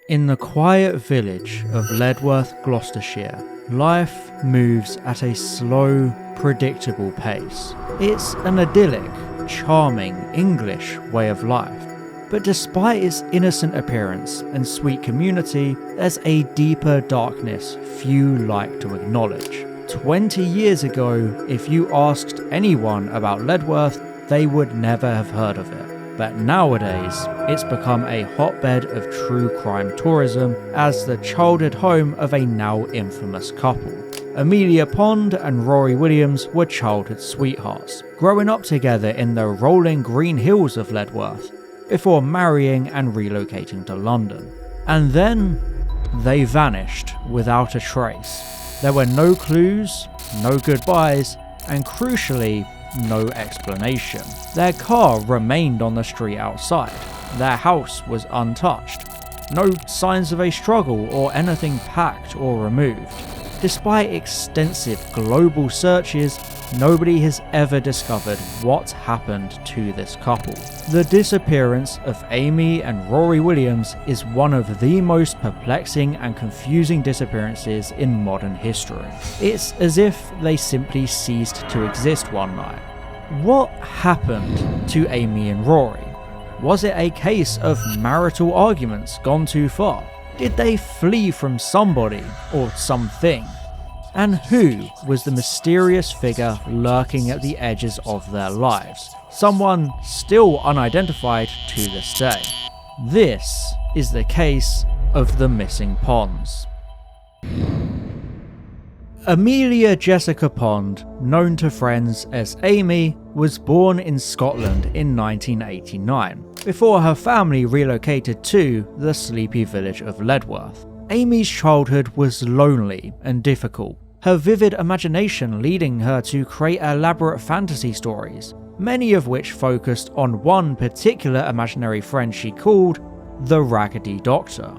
In the quiet village of Ledworth, Gloucestershire, life moves at a slow, predictable pace. It's an idyllic, charming English way of life. But despite its innocent appearance and sweet community, there's a deeper darkness few like to acknowledge. 20 years ago, if you asked anyone about Ledworth, they would never have heard of it. But nowadays, it's become a hotbed of true crime tourism as the childhood home of a now infamous couple. Amelia Pond and Rory Williams were childhood sweethearts, growing up together in the rolling green hills of Ledworth, before marrying and relocating to London. And then, they vanished without a trace. There were no clues, no goodbyes, and crucially, no explanation. Their car remained on the street outside. Their house was untouched. No signs of a struggle or anything packed or removed. Despite extensive global searches, nobody has ever discovered what happened to this couple. The disappearance of Amy and Rory Williams is one of the most perplexing and confusing disappearances in modern history. It's as if they simply ceased to exist one night. What happened to Amy and Rory? Was it a case of marital arguments gone too far? Did they flee from somebody or something? And who was the mysterious figure lurking at the edges of their lives? Someone still unidentified to this day. This is the case of the missing Ponds. Amelia Jessica Pond, known to friends as Amy, was born in Scotland in 1989, before her family relocated to the sleepy village of Ledworth. Amy's childhood was lonely and difficult, her vivid imagination leading her to create elaborate fantasy stories, many of which focused on one particular imaginary friend she called the Raggedy Doctor.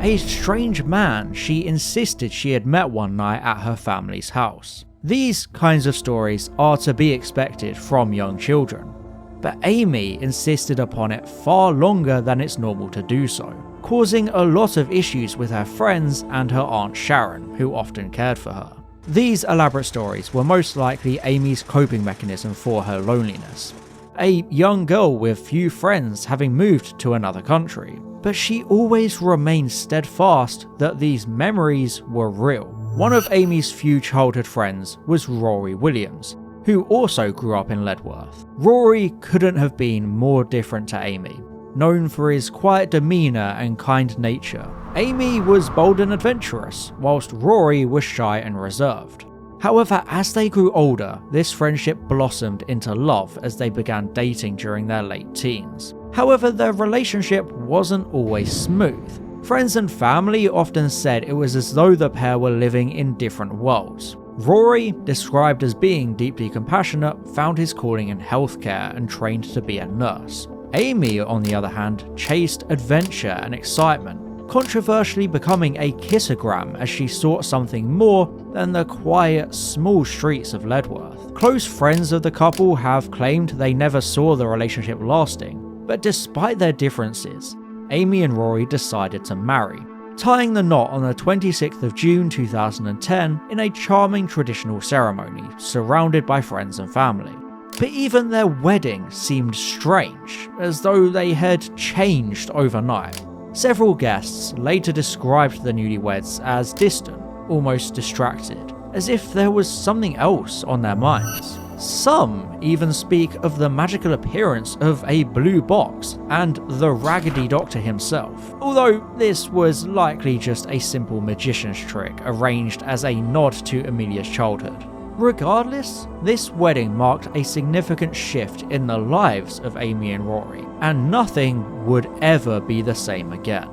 A strange man she insisted she had met one night at her family's house. These kinds of stories are to be expected from young children, but Amy insisted upon it far longer than it's normal to do so, causing a lot of issues with her friends and her Aunt Sharon, who often cared for her. These elaborate stories were most likely Amy's coping mechanism for her loneliness. A young girl with few friends having moved to another country, but she always remained steadfast that these memories were real. One of Amy's few childhood friends was Rory Williams, who also grew up in Ledworth. Rory couldn't have been more different to Amy. Known for his quiet demeanour and kind nature, Amy was bold and adventurous, whilst Rory was shy and reserved. However, as they grew older, this friendship blossomed into love as they began dating during their late teens. However, their relationship wasn't always smooth. Friends and family often said it was as though the pair were living in different worlds. Rory, described as being deeply compassionate, found his calling in healthcare and trained to be a nurse. Amy, on the other hand, chased adventure and excitement, controversially becoming a kissogram as she sought something more than the quiet, small streets of Ledworth. Close friends of the couple have claimed they never saw the relationship lasting, but despite their differences, Amy and Rory decided to marry, tying the knot on the 26th of June 2010 in a charming traditional ceremony, surrounded by friends and family. But even their wedding seemed strange, as though they had changed overnight. Several guests later described the newlyweds as distant, almost distracted, as if there was something else on their minds. Some even speak of the magical appearance of a blue box and the Raggedy Doctor himself, although this was likely just a simple magician's trick arranged as a nod to Amelia's childhood. Regardless, this wedding marked a significant shift in the lives of Amy and Rory, and nothing would ever be the same again.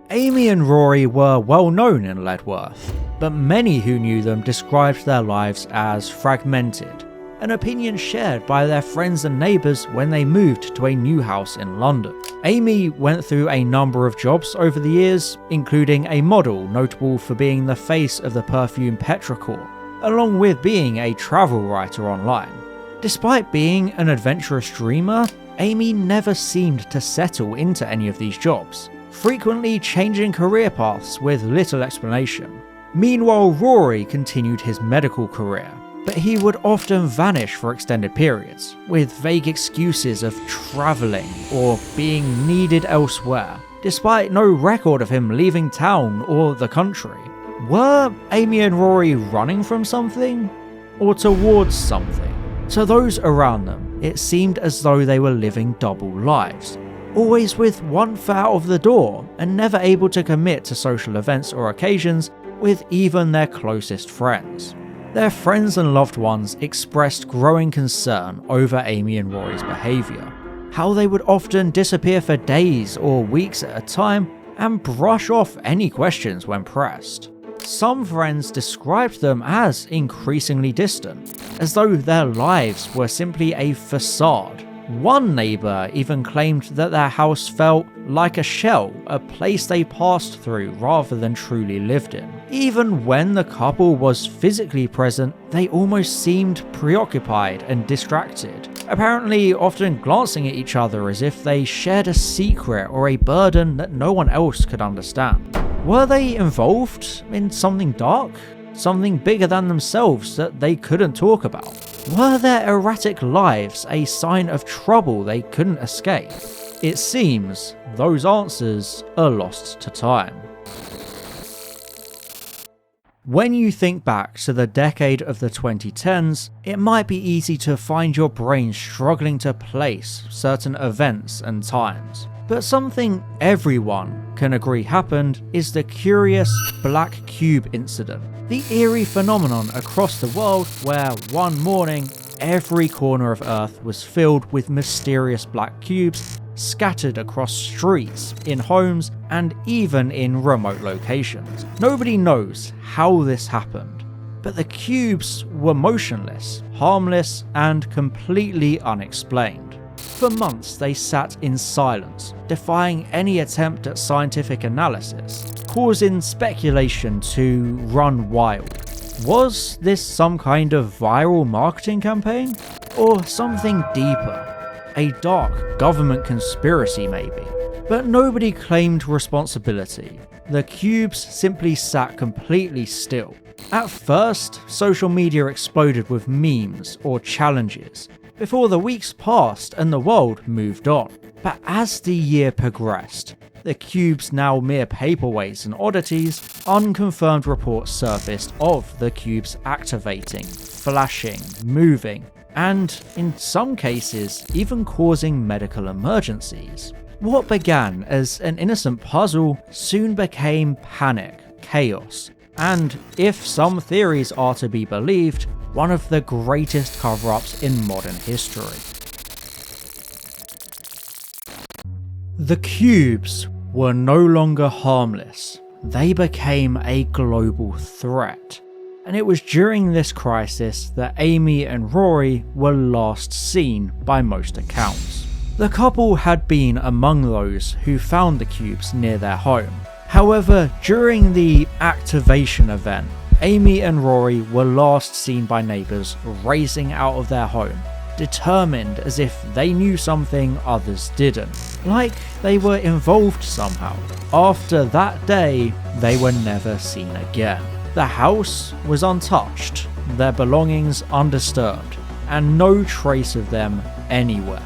Amy and Rory were well known in Ledworth, but many who knew them described their lives as fragmented, an opinion shared by their friends and neighbours when they moved to a new house in London. Amy went through a number of jobs over the years, including a model notable for being the face of the perfume Petrichor, along with being a travel writer online. Despite being an adventurous dreamer, Amy never seemed to settle into any of these jobs. frequently changing career paths with little explanation. Meanwhile, Rory continued his medical career, but he would often vanish for extended periods, with vague excuses of travelling or being needed elsewhere, despite no record of him leaving town or the country. Were Amy and Rory running from something? Or towards something? To those around them, it seemed as though they were living double lives, always with one foot out of the door and never able to commit to social events or occasions with even their closest friends. Their friends and loved ones expressed growing concern over Amy and Rory's behaviour, how they would often disappear for days or weeks at a time and brush off any questions when pressed. Some friends described them as increasingly distant, as though their lives were simply a facade. One neighbour even claimed that their house felt like a shell, a place they passed through rather than truly lived in. Even when the couple was physically present, they almost seemed preoccupied and distracted, apparently often glancing at each other as if they shared a secret or a burden that no one else could understand. Were they involved in something dark? Something bigger than themselves that they couldn't talk about? Were their erratic lives a sign of trouble they couldn't escape? It seems those answers are lost to time. When you think back to the decade of the 2010s, it might be easy to find your brain struggling to place certain events and times. But something everyone can agree happened is the curious Black Cube incident. The eerie phenomenon across the world where one morning every corner of Earth was filled with mysterious black cubes scattered across streets, in homes, and even in remote locations. Nobody knows how this happened, but the cubes were motionless, harmless, and completely unexplained. For months they sat in silence, defying any attempt at scientific analysis, causing speculation to run wild. Was this some kind of viral marketing campaign? Or something deeper? A dark government conspiracy maybe? But nobody claimed responsibility. The cubes simply sat completely still. At first, social media exploded with memes or challenges, before the weeks passed and the world moved on. But as the year progressed, the cubes now mere paperweights and oddities, unconfirmed reports surfaced of the cubes activating, flashing, moving, and in some cases even causing medical emergencies. What began as an innocent puzzle soon became panic, chaos, and if some theories are to be believed, one of the greatest cover-ups in modern history. The cubes were no longer harmless. They became a global threat. And it was during this crisis that Amy and Rory were last seen by most accounts. The couple had been among those who found the cubes near their home. However, during the activation event, Amy and Rory were last seen by neighbours racing out of their home, determined as if they knew something others didn't, like they were involved somehow. After that day, they were never seen again. The house was untouched, their belongings undisturbed, and no trace of them anywhere.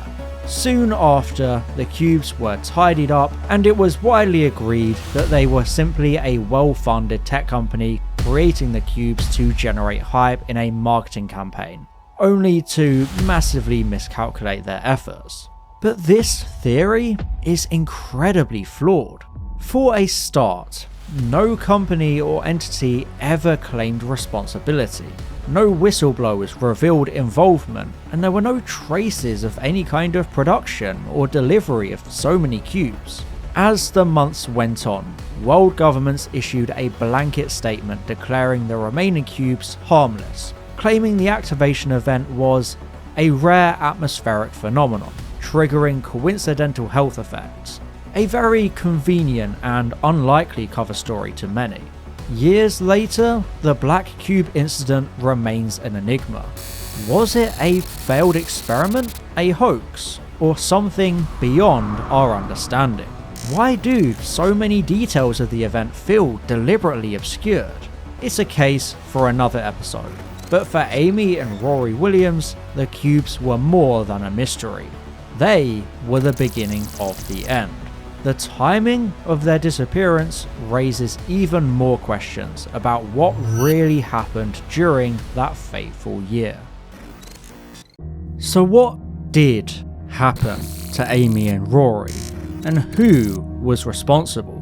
Soon after, the cubes were tidied up, and it was widely agreed that they were simply a well-funded tech company creating the cubes to generate hype in a marketing campaign, only to massively miscalculate their efforts. But this theory is incredibly flawed. For a start, no company or entity ever claimed responsibility. No whistleblowers revealed involvement, and there were no traces of any kind of production or delivery of so many cubes. As the months went on, world governments issued a blanket statement declaring the remaining cubes harmless, claiming the activation event was a rare atmospheric phenomenon, triggering coincidental health effects. A very convenient and unlikely cover story to many. Years later, the Black Cube incident remains an enigma. Was it a failed experiment, a hoax, or something beyond our understanding? Why do so many details of the event feel deliberately obscured? It's a case for another episode. But for Amy and Rory Williams, the cubes were more than a mystery. They were the beginning of the end. The timing of their disappearance raises even more questions about what really happened during that fateful year. So what did happen to Amy and Rory, and who was responsible?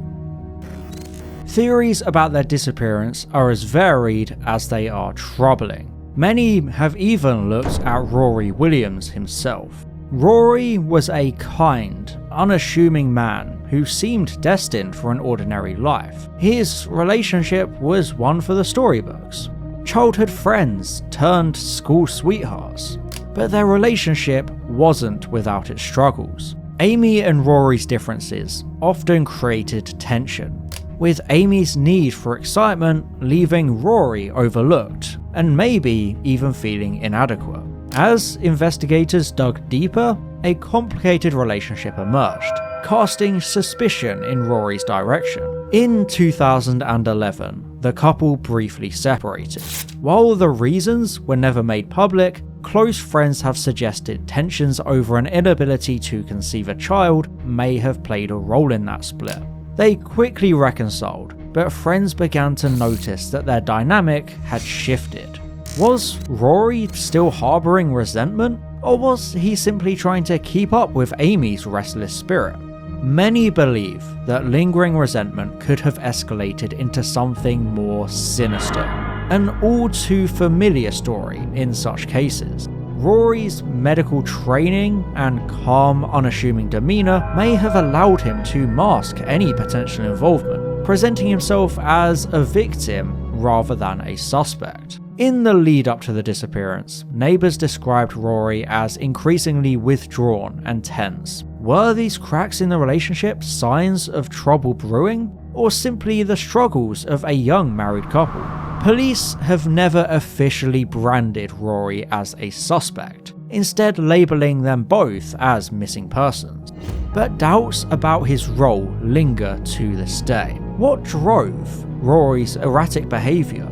Theories about their disappearance are as varied as they are troubling. Many have even looked at Rory Williams himself. Rory was a kind, unassuming man who seemed destined for an ordinary life. His relationship was one for the storybooks. Childhood friends turned school sweethearts. But their relationship wasn't without its struggles. Amy and Rory's differences often created tension, with Amy's need for excitement leaving Rory overlooked and maybe even feeling inadequate. As investigators dug deeper, a complicated relationship emerged, casting suspicion in Rory's direction. In 2011, the couple briefly separated. While the reasons were never made public, close friends have suggested tensions over an inability to conceive a child may have played a role in that split. They quickly reconciled, but friends began to notice that their dynamic had shifted. Was Rory still harboring resentment, or was he simply trying to keep up with Amy's restless spirit? Many believe that lingering resentment could have escalated into something more sinister. An all too familiar story in such cases. Rory's medical training and calm, unassuming demeanour may have allowed him to mask any potential involvement, presenting himself as a victim rather than a suspect. In the lead up to the disappearance, neighbours described Rory as increasingly withdrawn and tense. Were these cracks in the relationship signs of trouble brewing, or simply the struggles of a young married couple? Police have never officially branded Rory as a suspect, instead labelling them both as missing persons. But doubts about his role linger to this day. What drove Rory's erratic behaviour?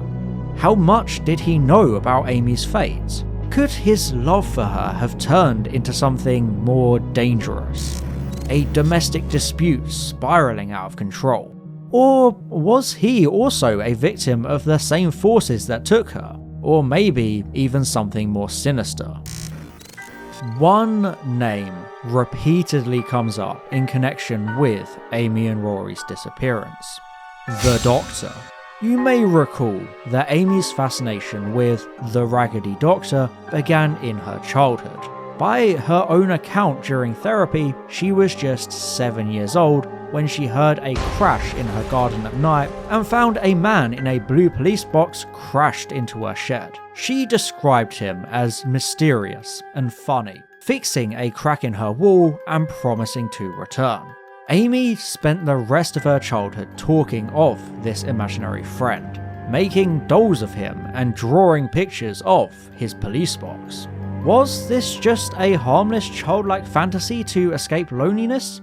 How much did he know about Amy's fate? Could his love for her have turned into something more dangerous? A domestic dispute spiralling out of control? Or was he also a victim of the same forces that took her? Or maybe even something more sinister? One name repeatedly comes up in connection with Amy and Rory's disappearance: the Doctor. You may recall that Amy's fascination with the Raggedy Doctor began in her childhood. By her own account during therapy, she was just 7 years old when she heard a crash in her garden at night and found a man in a blue police box crashed into her shed. She described him as mysterious and funny, fixing a crack in her wall and promising to return. Amy spent the rest of her childhood talking of this imaginary friend, making dolls of him and drawing pictures of his police box. Was this just a harmless childlike fantasy to escape loneliness?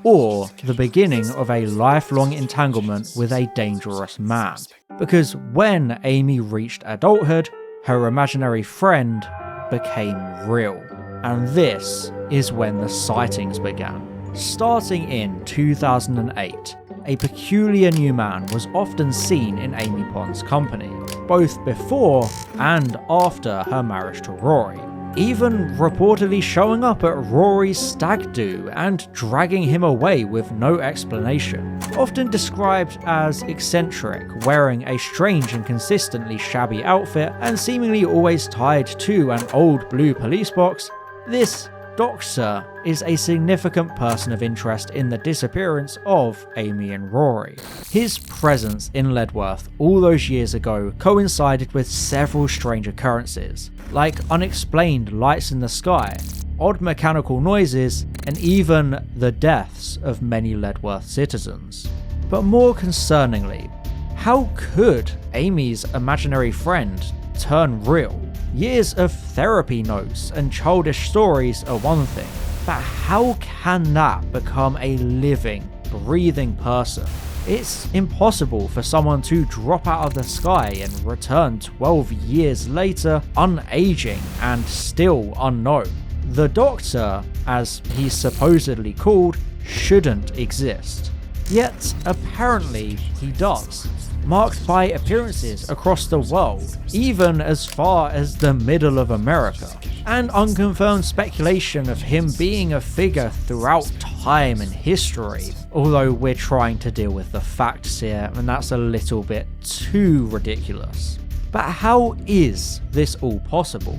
Or the beginning of a lifelong entanglement with a dangerous man? Because when Amy reached adulthood, her imaginary friend became real. And this is when the sightings began. Starting in 2008, a peculiar new man was often seen in Amy Pond's company, both before and after her marriage to Rory, even reportedly showing up at Rory's stag do and dragging him away with no explanation. Often described as eccentric, wearing a strange and consistently shabby outfit and seemingly always tied to an old blue police box, this Doctor is a significant person of interest in the disappearance of Amy and Rory. His presence in Ledworth all those years ago coincided with several strange occurrences, like unexplained lights in the sky, odd mechanical noises, and even the deaths of many Ledworth citizens. But more concerningly, how could Amy's imaginary friend turn real? Years of therapy notes and childish stories are one thing, but how can that become a living, breathing person. It's impossible for someone to drop out of the sky and return 12 years later unaging and still unknown. The Doctor, as he's supposedly called, shouldn't exist. Yet apparently he does, marked by appearances across the world, even as far as the middle of America, and unconfirmed speculation of him being a figure throughout time and history, although we're trying to deal with the facts here and that's a little bit too ridiculous. But how is this all possible?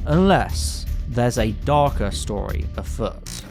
Unless there's a darker story afoot.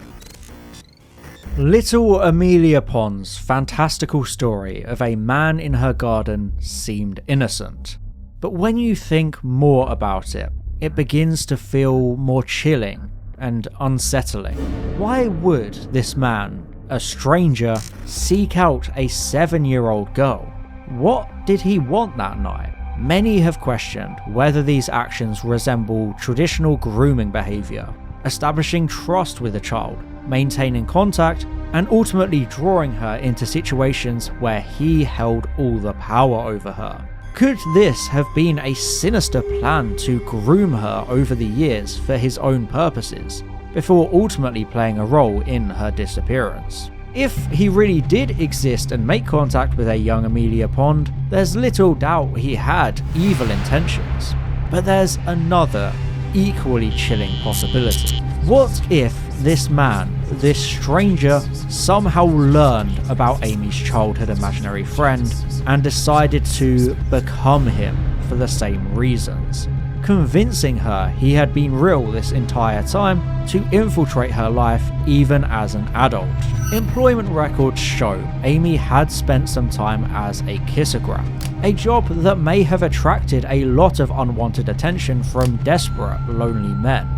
Little Amelia Pond's fantastical story of a man in her garden seemed innocent, but when you think more about it, it begins to feel more chilling and unsettling. Why would this man, a stranger, seek out a 7-year-old girl? What did he want that night? Many have questioned whether these actions resemble traditional grooming behaviour, establishing trust with a child, maintaining contact, and ultimately drawing her into situations where he held all the power over her. Could this have been a sinister plan to groom her over the years for his own purposes, before ultimately playing a role in her disappearance? If he really did exist and make contact with a young Amelia Pond, there's little doubt he had evil intentions. But there's another, equally chilling possibility. What if this man, this stranger, somehow learned about Amy's childhood imaginary friend and decided to become him for the same reasons, convincing her he had been real this entire time to infiltrate her life even as an adult? Employment records show Amy had spent some time as a kissogram, a job that may have attracted a lot of unwanted attention from desperate, lonely men.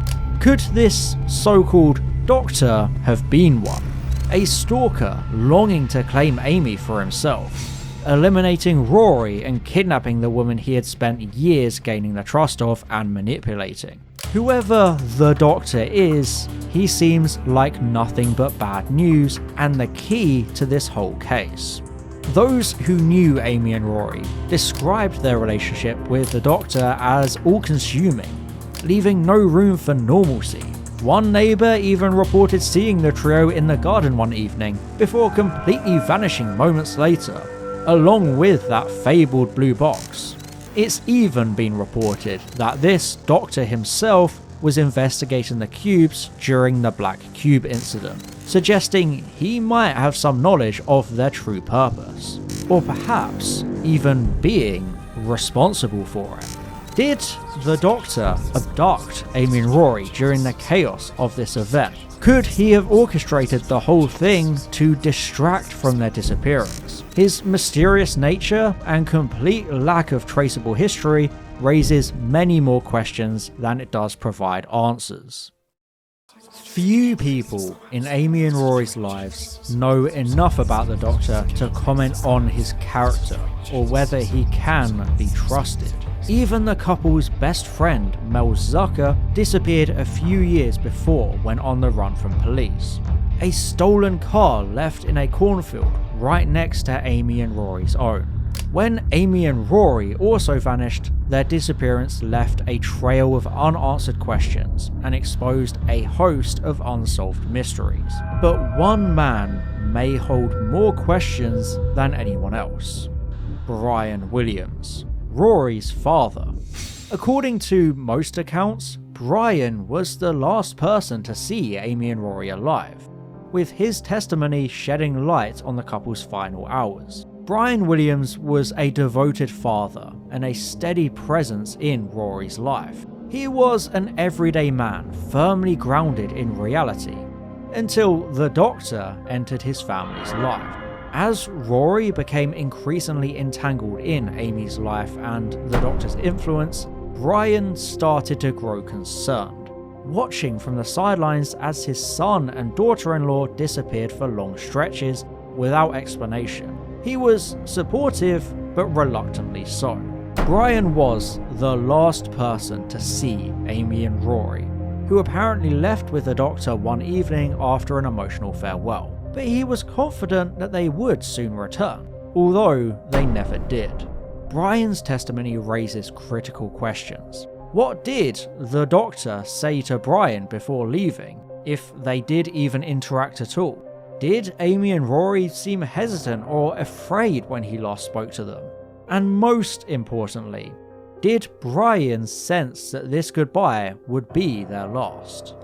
Could this so-called doctor have been one? A stalker longing to claim Amy for himself, eliminating Rory and kidnapping the woman he had spent years gaining the trust of and manipulating. Whoever the Doctor is, he seems like nothing but bad news and the key to this whole case. Those who knew Amy and Rory described their relationship with the Doctor as all-consuming, leaving no room for normalcy. One neighbour even reported seeing the trio in the garden one evening before completely vanishing moments later, along with that fabled blue box. It's even been reported that this Doctor himself was investigating the cubes during the Black Cube incident, suggesting he might have some knowledge of their true purpose, or perhaps even being responsible for it. Did the Doctor abduct Amy and Rory during the chaos of this event? Could he have orchestrated the whole thing to distract from their disappearance? His mysterious nature and complete lack of traceable history raises many more questions than it does provide answers. Few people in Amy and Rory's lives know enough about the Doctor to comment on his character or whether he can be trusted. Even the couple's best friend, Mel Zucker, disappeared a few years before when on the run from police. A stolen car left in a cornfield right next to Amy and Rory's own. When Amy and Rory also vanished, their disappearance left a trail of unanswered questions and exposed a host of unsolved mysteries. But one man may hold more questions than anyone else: Brian Williams, Rory's father. According to most accounts, Brian was the last person to see Amy and Rory alive, with his testimony shedding light on the couple's final hours. Brian Williams was a devoted father and a steady presence in Rory's life. He was an everyday man, firmly grounded in reality, until the Doctor entered his family's life. As Rory became increasingly entangled in Amy's life and the Doctor's influence, Brian started to grow concerned, watching from the sidelines as his son and daughter-in-law disappeared for long stretches without explanation. He was supportive, but reluctantly so. Brian was the last person to see Amy and Rory, who apparently left with the Doctor one evening after an emotional farewell. but he was confident that they would soon return, although they never did. Brian's testimony raises critical questions. What did the doctor say to Brian before leaving, if they did even interact at all? Did Amy and Rory seem hesitant or afraid when he last spoke to them? And most importantly, did Brian sense that this goodbye would be their last?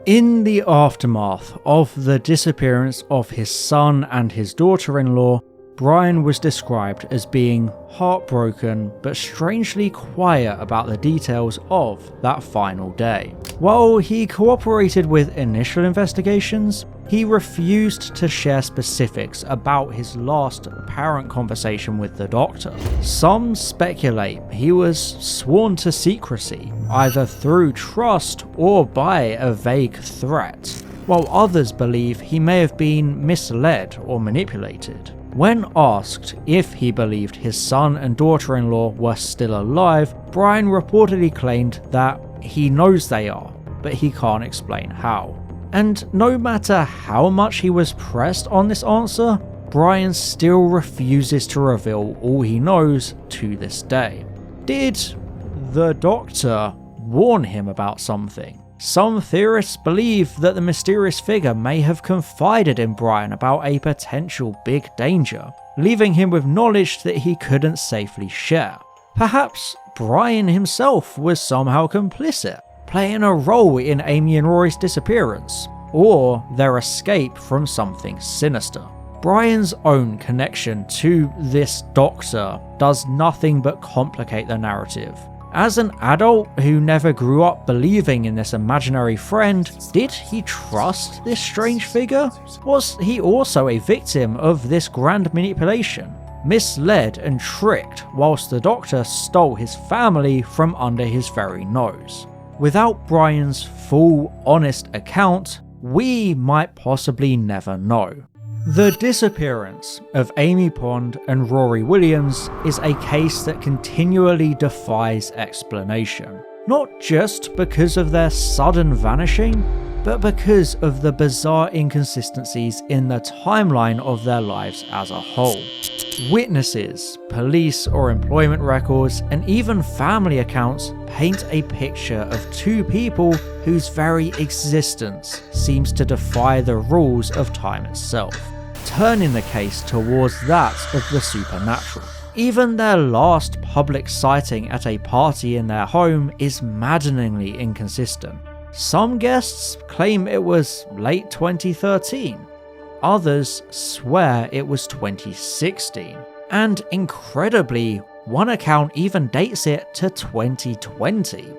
In the aftermath of the disappearance of his son and his daughter-in-law, Brian was described as being heartbroken but strangely quiet about the details of that final day. While he cooperated with initial investigations, he refused to share specifics about his last apparent conversation with the doctor. Some speculate he was sworn to secrecy, either through trust or by a vague threat, while others believe he may have been misled or manipulated. When asked if he believed his son and daughter-in-law were still alive, Brian reportedly claimed that he knows they are, but he can't explain how. And no matter how much he was pressed on this answer, Brian still refuses to reveal all he knows to this day. Did the doctor warn him about something? Some theorists believe that the mysterious figure may have confided in Brian about a potential big danger, leaving him with knowledge that he couldn't safely share. Perhaps Brian himself was somehow complicit, playing a role in Amy and Rory's disappearance, or their escape from something sinister. Brian's own connection to this doctor does nothing but complicate the narrative. As an adult who never grew up believing in this imaginary friend, did he trust this strange figure? Was he also a victim of this grand manipulation, misled and tricked whilst the doctor stole his family from under his very nose? Without Brian's full, honest account, we might possibly never know. The disappearance of Amy Pond and Rory Williams is a case that continually defies explanation, not just because of their sudden vanishing, but because of the bizarre inconsistencies in the timeline of their lives as a whole. Witnesses, police or employment records, and even family accounts paint a picture of two people whose very existence seems to defy the rules of time itself, turning the case towards that of the supernatural. Even their last public sighting at a party in their home is maddeningly inconsistent. Some guests claim it was late 2013, others swear it was 2016, and incredibly, one account even dates it to 2020,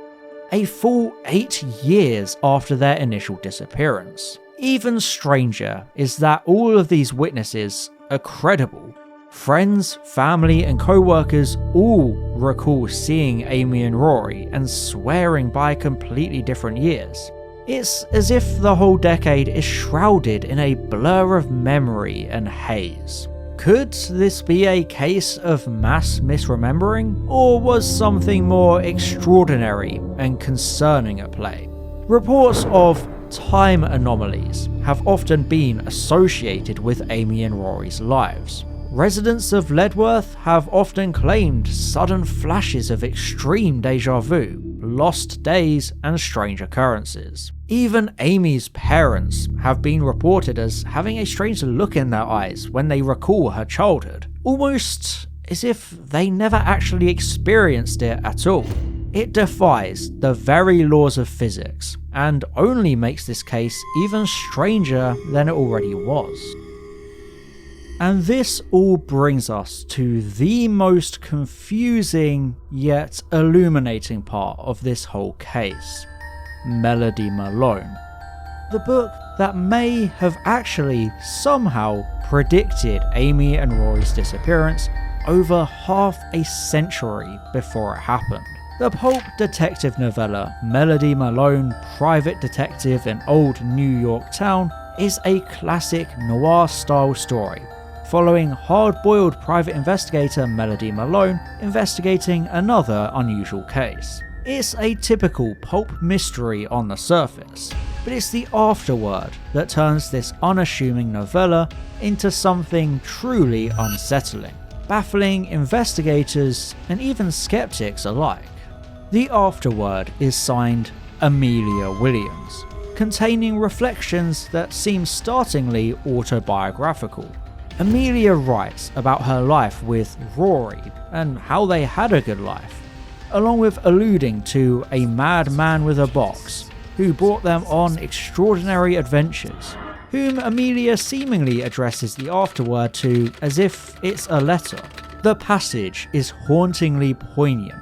a full 8 years after their initial disappearance. Even stranger is that all of these witnesses are credible. Friends, family, and co-workers all recall seeing Amy and Rory and swearing by completely different years. It's as if the whole decade is shrouded in a blur of memory and haze. Could this be a case of mass misremembering, or was something more extraordinary and concerning at play? Reports of time anomalies have often been associated with Amy and Rory's lives. Residents of Ledworth have often claimed sudden flashes of extreme deja vu, lost days, and strange occurrences. Even Amy's parents have been reported as having a strange look in their eyes when they recall her childhood, almost as if they never actually experienced it at all. It defies the very laws of physics, and only makes this case even stranger than it already was. And this all brings us to the most confusing yet illuminating part of this whole case: Melody Malone. The book that may have actually somehow predicted Amy and Rory's disappearance over half a century before it happened. The pulp detective novella Melody Malone, Private Detective in Old New York Town is a classic noir-style story, following hard-boiled private investigator Melody Malone investigating another unusual case. It's a typical pulp mystery on the surface, but it's the afterword that turns this unassuming novella into something truly unsettling, baffling investigators and even skeptics alike. The afterword is signed Amelia Williams, containing reflections that seem startlingly autobiographical. Amelia writes about her life with Rory and how they had a good life, along with alluding to a madman with a box who brought them on extraordinary adventures, whom Amelia seemingly addresses the afterword to as if it's a letter. The passage is hauntingly poignant,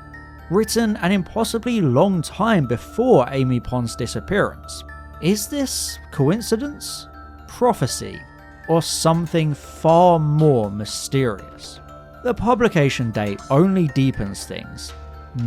written an impossibly long time before Amy Pond's disappearance. Is this coincidence, prophecy, or something far more mysterious? The publication date only deepens things.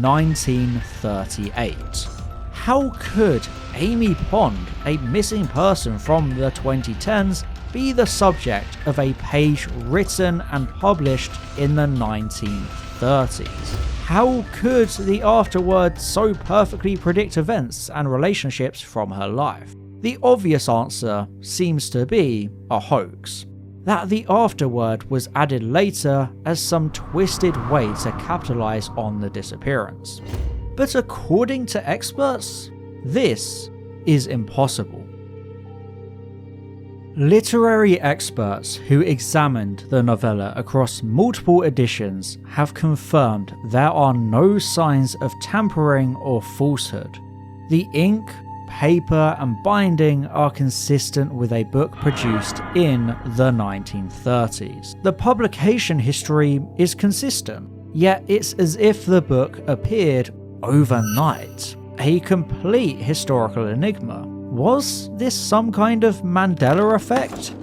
1938. How could Amy Pond, a missing person from the 2010s, be the subject of a page written and published in the 1930s? How could the afterword so perfectly predict events and relationships from her life? The obvious answer seems to be a hoax. That the afterword was added later as some twisted way to capitalize on the disappearance. But according to experts, this is impossible. Literary experts who examined the novella across multiple editions have confirmed there are no signs of tampering or falsehood. The ink, paper and binding are consistent with a book produced in the 1930s. The publication history is consistent, yet it's as if the book appeared overnight. A complete historical enigma. Was this some kind of Mandela effect?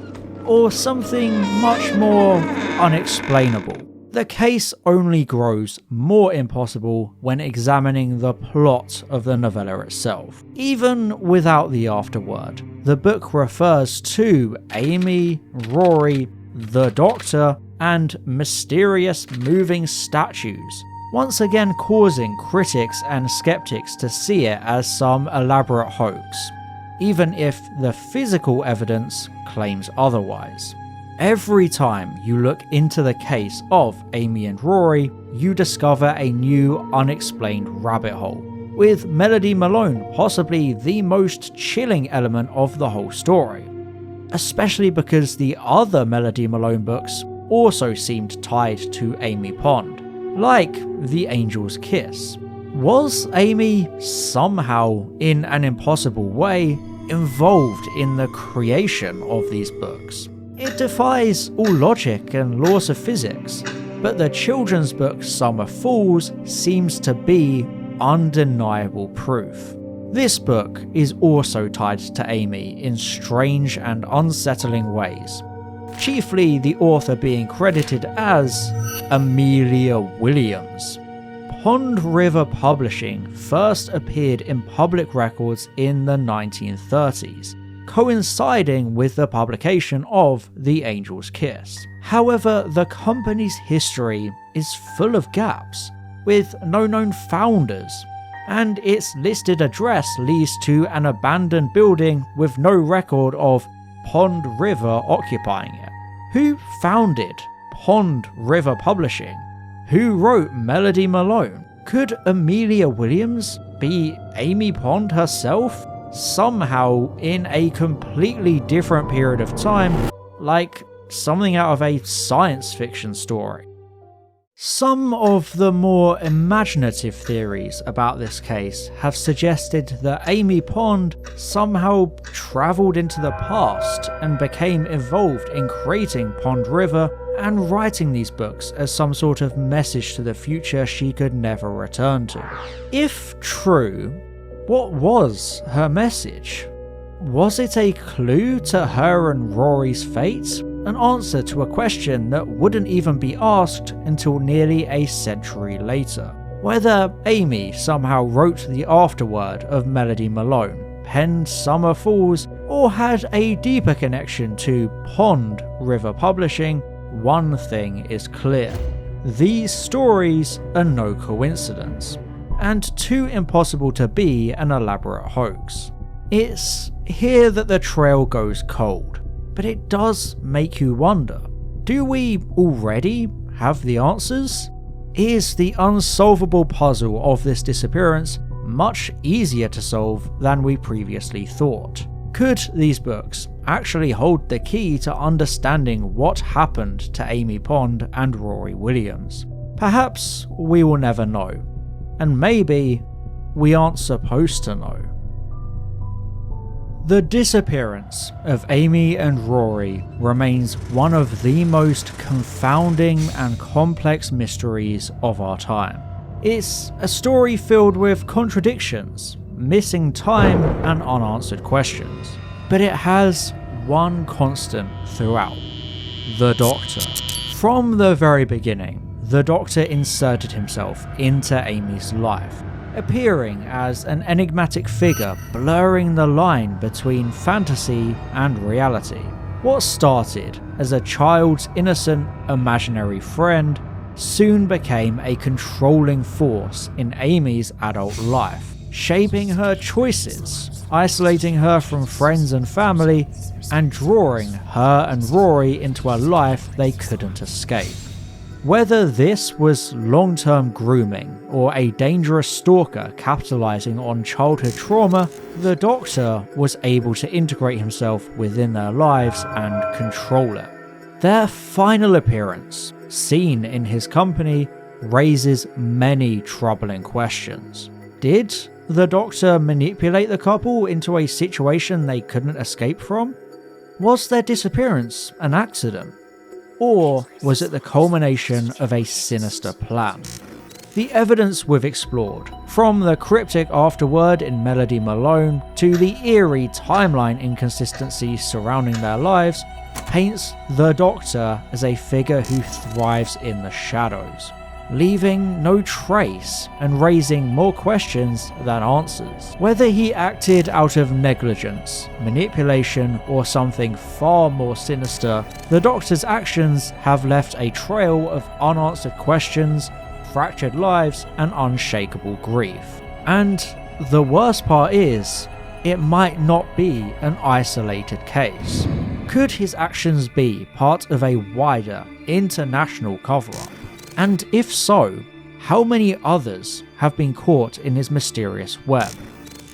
Or something much more unexplainable? The case only grows more impossible when examining the plot of the novella itself. Even without the afterword, the book refers to Amy, Rory, the Doctor, and mysterious moving statues, once again causing critics and skeptics to see it as some elaborate hoax, even if the physical evidence claims otherwise. Every time you look into the case of Amy and Rory, you discover a new unexplained rabbit hole, with Melody Malone possibly the most chilling element of the whole story, especially because the other Melody Malone books also seemed tied to Amy Pond, like The Angel's Kiss. Was Amy somehow, in an impossible way, involved in the creation of these books? It defies all logic and laws of physics, but the children's book Summer Falls seems to be undeniable proof. This book is also tied to Amy in strange and unsettling ways, chiefly the author being credited as Amelia Williams. Pond River Publishing first appeared in public records in the 1930s, coinciding with the publication of The Angel's Kiss. However, the company's history is full of gaps, with no known founders, and its listed address leads to an abandoned building with no record of Pond River occupying it. Who founded Pond River Publishing? Who wrote Melody Malone? Could Amelia Williams be Amy Pond herself? Somehow in a completely different period of time, like something out of a science fiction story. Some of the more imaginative theories about this case have suggested that Amy Pond somehow travelled into the past and became involved in creating Pond River and writing these books as some sort of message to the future she could never return to. If true, what was her message? Was it a clue to her and Rory's fate? An answer to a question that wouldn't even be asked until nearly a century later. Whether Amy somehow wrote the afterword of Melody Malone, penned Summer Falls, or had a deeper connection to Pond River Publishing, one thing is clear. These stories are no coincidence. and too impossible to be an elaborate hoax. It's here that the trail goes cold, but it does make you wonder, do we already have the answers? Is the unsolvable puzzle of this disappearance much easier to solve than we previously thought? Could these books actually hold the key to understanding what happened to Amy Pond and Rory Williams? Perhaps we will never know, and maybe we aren't supposed to know. The disappearance of Amy and Rory remains one of the most confounding and complex mysteries of our time. It's a story filled with contradictions, missing time, and unanswered questions. But it has one constant throughout: the Doctor. From the very beginning, the Doctor inserted himself into Amy's life, appearing as an enigmatic figure blurring the line between fantasy and reality. What started as a child's innocent, imaginary friend soon became a controlling force in Amy's adult life, shaping her choices, isolating her from friends and family, and drawing her and Rory into a life they couldn't escape. Whether this was long-term grooming or a dangerous stalker capitalizing on childhood trauma, the Doctor was able to integrate himself within their lives and control it. Their final appearance, seen in his company, raises many troubling questions. Did the Doctor manipulate the couple into a situation they couldn't escape from? Was their disappearance an accident? Or was it the culmination of a sinister plan? The evidence we've explored, from the cryptic afterword in Melody Malone to the eerie timeline inconsistencies surrounding their lives, paints the Doctor as a figure who thrives in the shadows, leaving no trace and raising more questions than answers. Whether he acted out of negligence, manipulation, or something far more sinister, the Doctor's actions have left a trail of unanswered questions, fractured lives, and unshakable grief. And the worst part is, it might not be an isolated case. Could his actions be part of a wider, international cover-up? And if so, how many others have been caught in his mysterious web?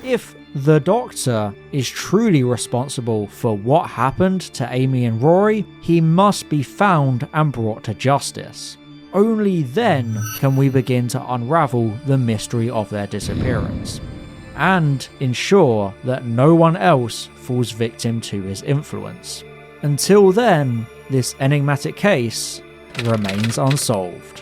If the Doctor is truly responsible for what happened to Amy and Rory, he must be found and brought to justice. Only then can we begin to unravel the mystery of their disappearance, and ensure that no one else falls victim to his influence. Until then, this enigmatic case remains unsolved.